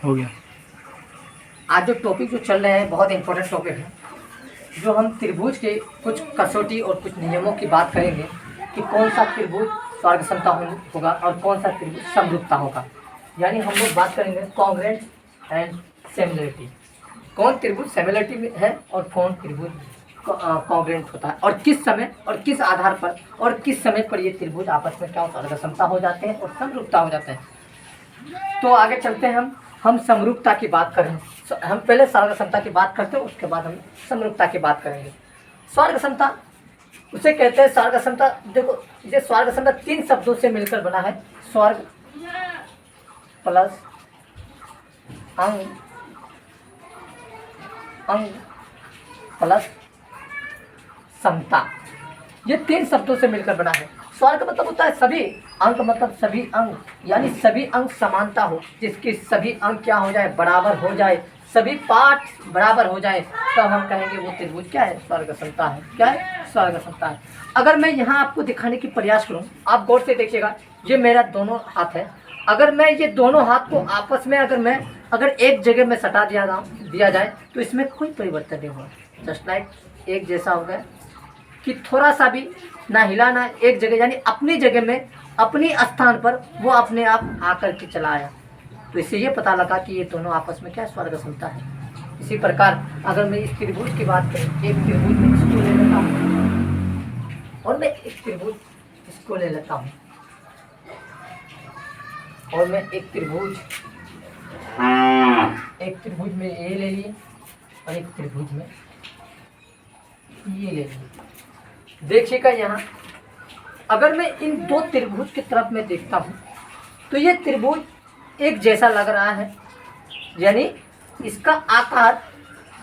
हो गया। आज जो टॉपिक जो चल रहे हैं बहुत इंपॉर्टेंट टॉपिक है, जो हम त्रिभुज के कुछ कसौटी और कुछ नियमों की बात करेंगे कि कौन सा त्रिभुज स्वर्ग समता होगा और कौन सा त्रिभुज समरूपता होगा। यानी हम लोग बात करेंगे कॉन्ग्रुएंस एंड सिमिलरिटी, कौन त्रिभुज सिमिलरिटी में है और कौन त्रिभुज कॉन्ग्रुएंट होता है, और किस समय और किस आधार पर और किस समय पर ये त्रिभुज आपस में क्या स्वर्ग समता हो जाते हैं और समरूपता हो जाते हैं। तो आगे चलते हैं, हम समरूपता की बात करें। हम पहले स्वर्ग समता की बात करते हैं, उसके बाद हम समरूपता की बात करेंगे। स्वर्ग समता उसे कहते हैं। स्वर्ग समता, देखो ये स्वर्ग समता 3 शब्दों से मिलकर बना है। स्वर्ग प्लस अंग, अंग प्लस समता, ये 3 शब्दों से मिलकर बना है। स्वर्ग मतलब होता है सभी, अंक मतलब सभी अंग, यानी सभी अंग समानता हो, जिसके सभी अंग क्या हो जाए, बराबर हो जाए, सभी पार्ट बराबर हो जाए, तब हम कहेंगे वो त्रिभुज क्या है, स्वर्ग समता है। क्या है, स्वर्ग समता है। अगर मैं यहाँ आपको दिखाने की प्रयास करूँ, आप गौर से देखिएगा, ये मेरा दोनों हाथ है। अगर मैं ये दोनों हाथ को आपस में अगर एक जगह में सटा दिया जाए तो इसमें कोई परिवर्तन नहीं होगा। जस्ट लाइक एक जैसा हो गया कि थोड़ा सा भी ना हिला ना एक जगह, यानी अपनी जगह में अपनी स्थान पर वो अपने आप आकर के चला आया। तो इससे ये पता लगा कि ये दोनों आपस में क्या स्वर्ग समता है। इसी प्रकार अगर मैं इस त्रिभुज की बात करूँ, एक त्रिभुज में इसको ले लेता हूँ और मैं एक त्रिभुज इसको ले लेता हूँ और मैं एक त्रिभुज में ये ले लिए और एक त्रिभुज में ये ले लिए। देखिएगा यहाँ, अगर मैं इन 2 त्रिभुज की तरफ में देखता हूँ तो ये त्रिभुज एक जैसा लग रहा है, यानी इसका आकार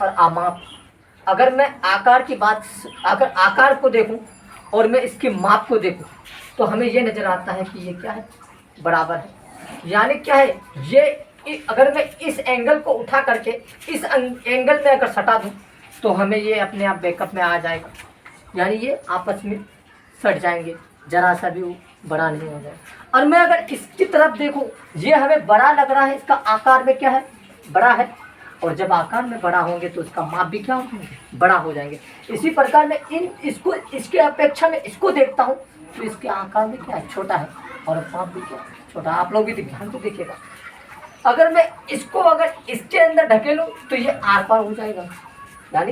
और आमाप। अगर मैं आकार की बात, अगर आकार को देखूं और मैं इसके माप को देखूं तो हमें ये नज़र आता है कि ये क्या है, बराबर है। यानी क्या है, ये अगर मैं इस एंगल को उठा करके इस एंगल में अगर सटा दूं तो हमें ये अपने आप बैकअप में आ जाएगा, यानी ये आपस में सट जाएंगे, जरा सा भी बड़ा नहीं हो जाएगा। और मैं अगर इसकी तरफ देखूं, ये हमें बड़ा लग रहा है, इसका आकार में क्या है, बड़ा है, और जब आकार में बड़ा होंगे तो इसका माप भी क्या होंगे, बड़ा हो जाएंगे। इसी प्रकार मैं इसको इसके अपेक्षा में इसको देखता हूँ तो इसके आकार में क्या है, छोटा है, और माप भी क्या है, छोटा। आप लोग भी ध्यान तो देखिएगा, अगर मैं इसको अगर इसके अंदर ढकेलूँ तो ये आर पार हो जाएगा, यानी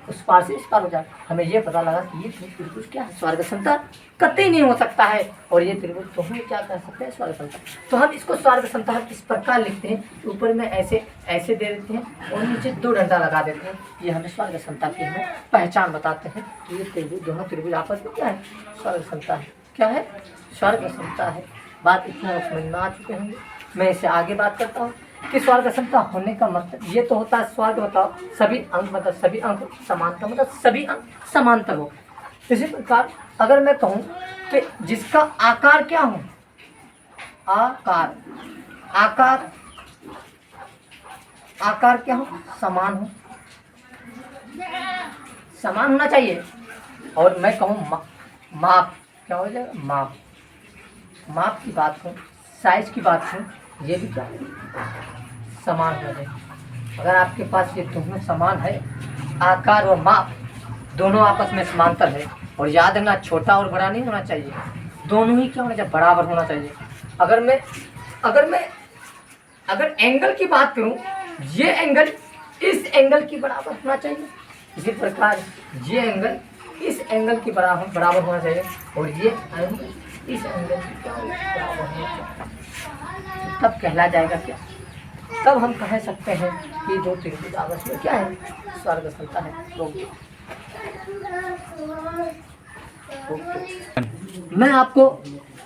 उस पार से इस पार हो जाए। हमें ये पता लगा कि ये त्रिभुज क्या है, स्वर्ग समता कतई नहीं हो सकता है, और ये त्रिभुज तो हम क्या कर सकते हैं, स्वर्ग समता। तो हम इसको स्वर्ग समता इस प्रकार लिखते हैं, ऊपर में ऐसे ऐसे दे देते हैं और नीचे 2 डंडा लगा देते हैं। ये हमें स्वर्ग समता की हमें पहचान बताते हैं कि ये त्रिभुज, दोनों त्रिभुज आपस में क्या है, स्वर्ग समता है। क्या है, स्वर्ग समता है। बात इतना समझ में आ चुके होंगे। मैं इसे आगे बात करता हूँ कि स्वर्ग समता होने का मतलब ये तो होता है, स्वर्ग बताओ सभी अंक मतलब सभी अंक समांतर, मतलब सभी अंक समांतर हो। इसी प्रकार अगर मैं कहूँ कि जिसका आकार क्या हो, आकार आकार आकार क्या हो, समान हो, समान होना चाहिए। और मैं कहूँ माप क्या हो जाएगा, माप, माप की बात करूँ, साइज की बात करूँ, ये भी क्या समान हो जाए। अगर आपके पास ये दोनों समान है, आकार और माप दोनों आपस में समांतर है, और याद रखना छोटा और बड़ा नहीं होना चाहिए, दोनों ही क्या होना चाहिए, बराबर होना चाहिए। अगर एंगल की बात करूं, ये एंगल इस एंगल की बराबर होना चाहिए। इसी प्रकार ये एंगल इस एंगल की बराबर होना चाहिए, और ये एंगल इस एंगल की बराबर होना चाहिए। तब कहला जाएगा क्या, तब हम कह सकते हैं कि जो त्रिभुज आपस में क्या है, स्वर्ग समता है। मैं आपको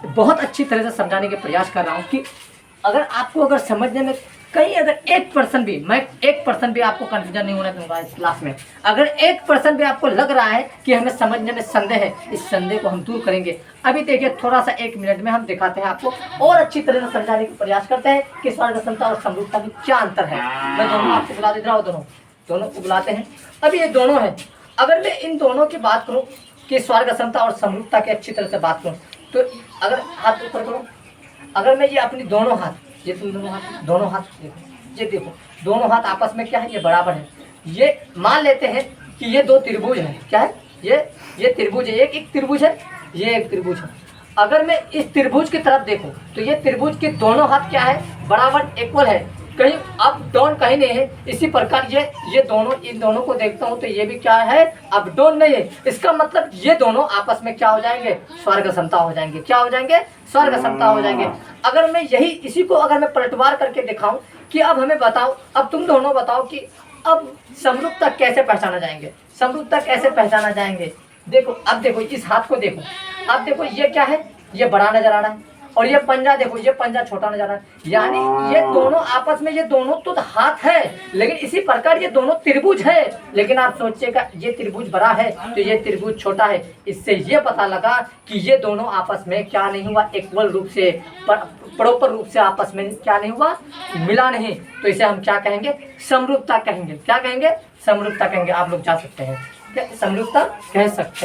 बहुत अच्छी तरह से समझाने के प्रयास कर रहा हूँ कि अगर समझने में कहीं अगर 1% भी, मैं 1% भी आपको कन्फ्यूजन नहीं होने दूंगा इस क्लास में। अगर 1% भी आपको लग रहा है कि हमें समझने में संदेह है, इस संदेह को हम दूर करेंगे। अभी देखिए थोड़ा सा 1 मिनट में हम दिखाते हैं आपको, और अच्छी तरह से समझाने का प्रयास करते हैं कि स्वर्ग समता और समरूपता में क्या अंतर है। मैं दोनों आपको बुला दे रहा हूँ, दोनों को बुलाते हैं। अभी ये दोनों है, अगर मैं इन दोनों की बात करूँ कि स्वर्ग समता और समरूपता की अच्छी तरह से बात करूँ, तो अगर हाथ ऊपर करो, अगर मैं ये अपनी दोनों हाथ, ये तुम दोनों हाथ देखो, ये देखो दोनों हाथ आपस में क्या है, ये बराबर है। ये मान लेते हैं कि ये दो त्रिभुज है, क्या है, ये त्रिभुज है, एक त्रिभुज है, ये एक त्रिभुज है। अगर मैं इस त्रिभुज की तरफ देखूं तो ये त्रिभुज के दोनों हाथ क्या है, बराबर इक्वल है, कहीं अप डाउन कहीं नहीं है। इसी प्रकार ये दोनों, इन दोनों को देखता हूं तो ये भी क्या है, अप डाउन नहीं है। इसका मतलब ये दोनों आपस में क्या हो जाएंगे, स्वर्ग समता हो जाएंगे। क्या हो जाएंगे, स्वर्ग समता हो जाएंगे। अगर मैं इसी को अगर मैं पलटवार करके दिखाऊं कि अब हमें बताओ, अब तुम दोनों बताओ कि अब समरूपता कैसे पहचाना जाएंगे, समरूपता कैसे पहचाना जाएंगे। देखो अब देखो इस हाथ को देखो, अब देखो ये क्या है, ये बड़ा नजर आ रहा है, और ये पंजा देखो, ये पंजा छोटा नजर आ रहा है। यानी ये दोनों आपस में, ये दोनों तो हाथ है, लेकिन इसी प्रकार ये दोनों त्रिभुज है। लेकिन आप सोचिएगा ये त्रिभुज बड़ा है तो ये त्रिभुज छोटा है। इससे ये पता लगा कि ये दोनों आपस में क्या नहीं हुआ, इक्वल रूप से, प्रॉपर रूप से आपस में क्या नहीं हुआ, मिला नहीं। तो इसे हम क्या कहेंगे, समरूपता कहेंगे। क्या कहेंगे, समरूपता कहेंगे। आप लोग जा सकते हैं, समरूपता कह सकते हैं।